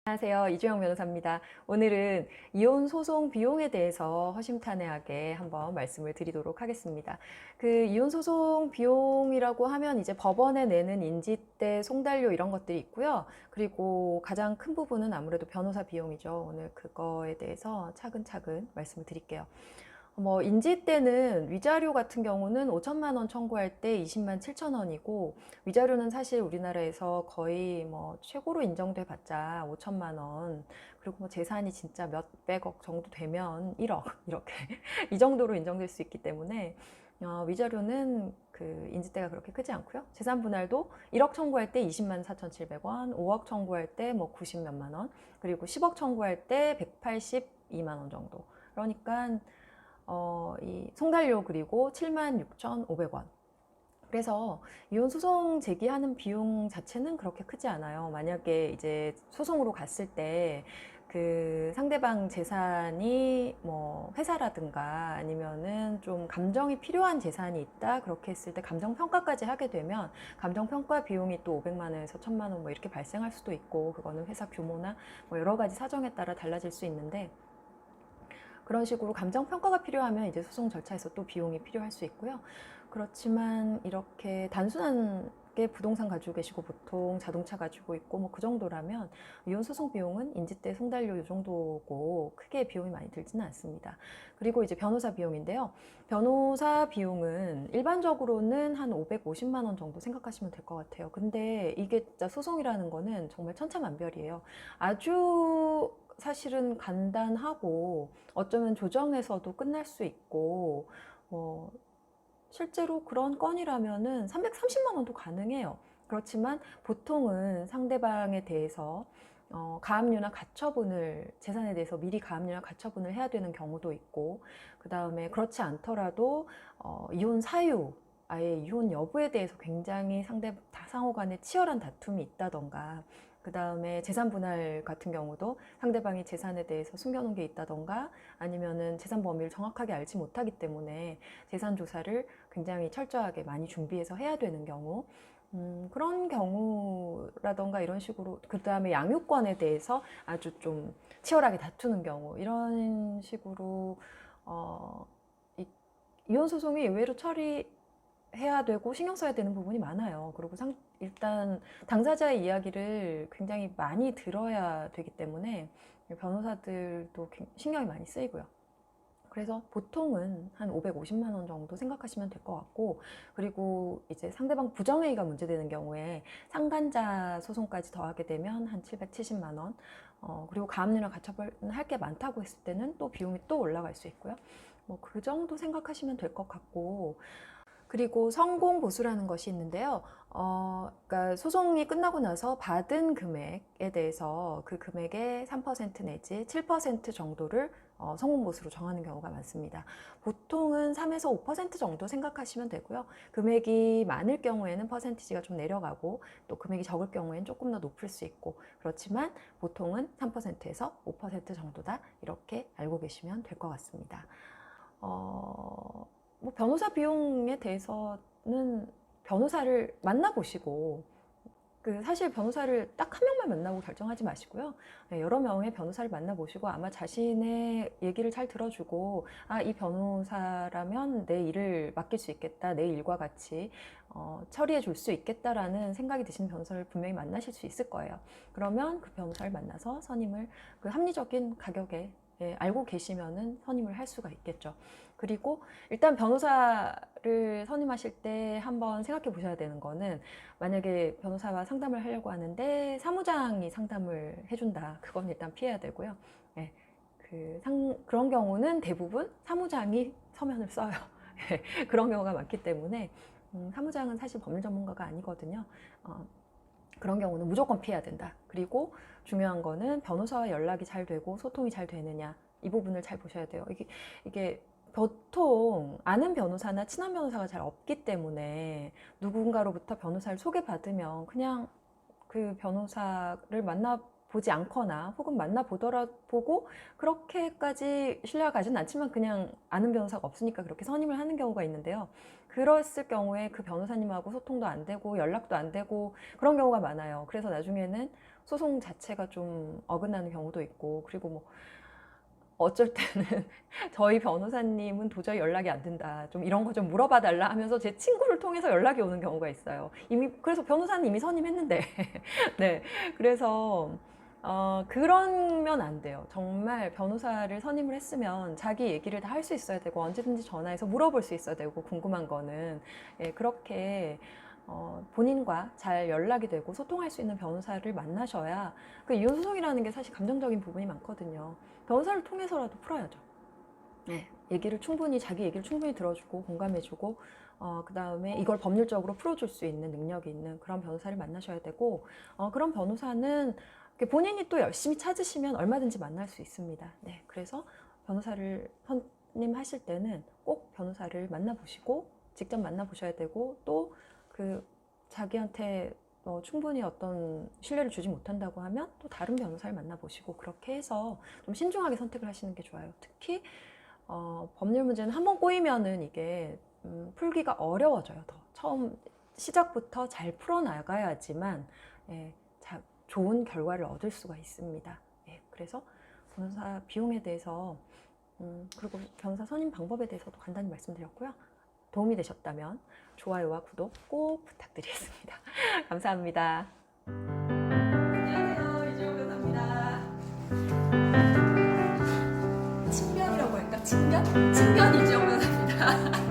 안녕하세요. 이주영 변호사입니다. 오늘은 이혼 소송 비용에 대해서 허심탄회하게 한번 말씀을 드리도록 하겠습니다. 이혼 소송 비용이라고 하면 이제 법원에 내는 인지대, 송달료 이런 것들이 있고요. 그리고 가장 큰 부분은 아무래도 변호사 비용이죠. 오늘 그거에 대해서 차근차근 말씀을 드릴게요. 인지대는 위자료 같은 경우는 5천만 원 청구할 때 20만 7천 원이고, 위자료는 사실 우리나라에서 거의 최고로 인정돼 봤자 5천만 원, 그리고 재산이 진짜 몇백억 정도 되면 1억 이렇게 이 정도로 인정될 수 있기 때문에 위자료는 그 인지대가 그렇게 크지 않고요. 재산 분할도 1억 청구할 때 20만 4,700원, 5억 청구할 때 90 몇만 원, 그리고 10억 청구할 때 182만 원 정도. 그러니까 이 송달료 그리고 76,500원. 그래서 이혼 소송 제기하는 비용 자체는 그렇게 크지 않아요. 만약에 이제 소송으로 갔을 때 그 상대방 재산이 회사라든가 아니면은 좀 감정이 필요한 재산이 있다, 그렇게 했을 때 감정평가까지 하게 되면 감정평가 비용이 또 500만 원에서 1000만 원 이렇게 발생할 수도 있고, 그거는 회사 규모나 여러 가지 사정에 따라 달라질 수 있는데, 그런 식으로 감정평가가 필요하면 이제 소송 절차에서 또 비용이 필요할 수 있고요. 그렇지만 이렇게 단순하게 부동산 가지고 계시고 보통 자동차 가지고 있고 그 정도라면 이혼 소송 비용은 인지대, 송달료 이 정도고 크게 비용이 많이 들지는 않습니다. 그리고 이제 변호사 비용인데요. 변호사 비용은 일반적으로는 한 550만 원 정도 생각하시면 될 것 같아요. 근데 이게 진짜 소송이라는 거는 정말 천차만별이에요. 아주 사실은 간단하고 어쩌면 조정에서도 끝날 수 있고, 실제로 그런 건이라면은 330만 원도 가능해요. 그렇지만 보통은 상대방에 대해서 가압류나 가처분을, 재산에 대해서 미리 가압류나 가처분을 해야 되는 경우도 있고, 그 다음에 그렇지 않더라도 이혼 사유, 아예 이혼 여부에 대해서 굉장히 상호 간에 치열한 다툼이 있다던가, 그 다음에 재산 분할 같은 경우도 상대방이 재산에 대해서 숨겨놓은 게 있다던가, 아니면은 재산 범위를 정확하게 알지 못하기 때문에 재산 조사를 굉장히 철저하게 많이 준비해서 해야 되는 경우, 그런 경우라던가 이런 식으로, 그 다음에 양육권에 대해서 아주 좀 치열하게 다투는 경우, 이런 식으로 이혼 소송이 의외로 처리해야 되고 신경 써야 되는 부분이 많아요. 그리고 일단 당사자의 이야기를 굉장히 많이 들어야 되기 때문에 변호사들도 신경이 많이 쓰이고요. 그래서 보통은 한 550만 원 정도 생각하시면 될 것 같고, 그리고 이제 상대방 부정행위가 문제되는 경우에 상간자 소송까지 더하게 되면 한 770만 원, 그리고 가압류나 가처분 할 게 많다고 했을 때는 또 비용이 또 올라갈 수 있고요. 그 정도 생각하시면 될 것 같고, 그리고 성공 보수라는 것이 있는데요. 그러니까 소송이 끝나고 나서 받은 금액에 대해서 그 금액의 3% 내지 7% 정도를 성공 보수로 정하는 경우가 많습니다. 보통은 3에서 5% 정도 생각하시면 되고요. 금액이 많을 경우에는 퍼센티지가 좀 내려가고, 또 금액이 적을 경우에는 조금 더 높을 수 있고, 그렇지만 보통은 3%에서 5% 정도다, 이렇게 알고 계시면 될 것 같습니다. 변호사 비용에 대해서는 변호사를 만나보시고, 사실 변호사를 딱 한 명만 만나고 결정하지 마시고요. 여러 명의 변호사를 만나보시고 아마 자신의 얘기를 잘 들어주고, 이 변호사라면 내 일을 맡길 수 있겠다, 내 일과 같이 처리해 줄 수 있겠다라는 생각이 드시는 변호사를 분명히 만나실 수 있을 거예요. 그러면 그 변호사를 만나서 선임을 그 합리적인 가격에 알고 계시면은 선임을 할 수가 있겠죠. 그리고 일단 변호사를 선임하실 때 한번 생각해 보셔야 되는 거는, 만약에 변호사와 상담을 하려고 하는데 사무장이 상담을 해준다, 그건 일단 피해야 되고요. 네, 그런 경우는 대부분 사무장이 서면을 써요. 그런 경우가 많기 때문에 사무장은 사실 법률 전문가가 아니거든요. 그런 경우는 무조건 피해야 된다. 그리고 중요한 거는 변호사와 연락이 잘 되고 소통이 잘 되느냐, 이 부분을 잘 보셔야 돼요. 이게 보통 아는 변호사나 친한 변호사가 잘 없기 때문에 누군가로부터 변호사를 소개받으면 그냥 그 변호사를 만나보지 않거나, 혹은 보고 그렇게까지 신뢰가 가진 않지만 그냥 아는 변호사가 없으니까 그렇게 선임을 하는 경우가 있는데요. 그랬을 경우에 그 변호사님하고 소통도 안 되고 연락도 안 되고 그런 경우가 많아요. 그래서 나중에는 소송 자체가 좀 어긋나는 경우도 있고, 그리고 뭐 어쩔 때는 저희 변호사님은 도저히 연락이 안 된다, 좀 이런 거 좀 물어봐 달라 하면서 제 친구를 통해서 연락이 오는 경우가 있어요. 이미 그래서 변호사는 이미 선임했는데 네, 그래서 그러면 안 돼요. 정말 변호사를 선임을 했으면 자기 얘기를 다 할 수 있어야 되고, 언제든지 전화해서 물어볼 수 있어야 되고, 궁금한 거는 예, 그렇게 본인과 잘 연락이 되고 소통할 수 있는 변호사를 만나셔야, 그 이혼 소송이라는 게 사실 감정적인 부분이 많거든요. 변호사를 통해서라도 풀어야죠. 네, 자기 얘기를 충분히 들어주고 공감해주고, 그 다음에 이걸 법률적으로 풀어줄 수 있는 능력이 있는 그런 변호사를 만나셔야 되고, 그런 변호사는 본인이 또 열심히 찾으시면 얼마든지 만날 수 있습니다. 네, 그래서 변호사를 선임하실 때는 꼭 변호사를 만나보시고, 직접 만나보셔야 되고, 또 자기한테 충분히 어떤 신뢰를 주지 못한다고 하면 또 다른 변호사를 만나보시고, 그렇게 해서 좀 신중하게 선택을 하시는 게 좋아요. 특히 법률 문제는 한번 꼬이면은 이게 풀기가 어려워져요. 더 처음 시작부터 잘 풀어나가야지만 예, 좋은 결과를 얻을 수가 있습니다. 예, 그래서 변호사 비용에 대해서 그리고 변호사 선임 방법에 대해서도 간단히 말씀드렸고요. 도움이 되셨다면 좋아요와 구독 꼭 부탁드리겠습니다. 감사합니다. 안녕하세요, 이재호 변호사입니다. 친변이라고 할까? 친변 이재호 변호사입니다.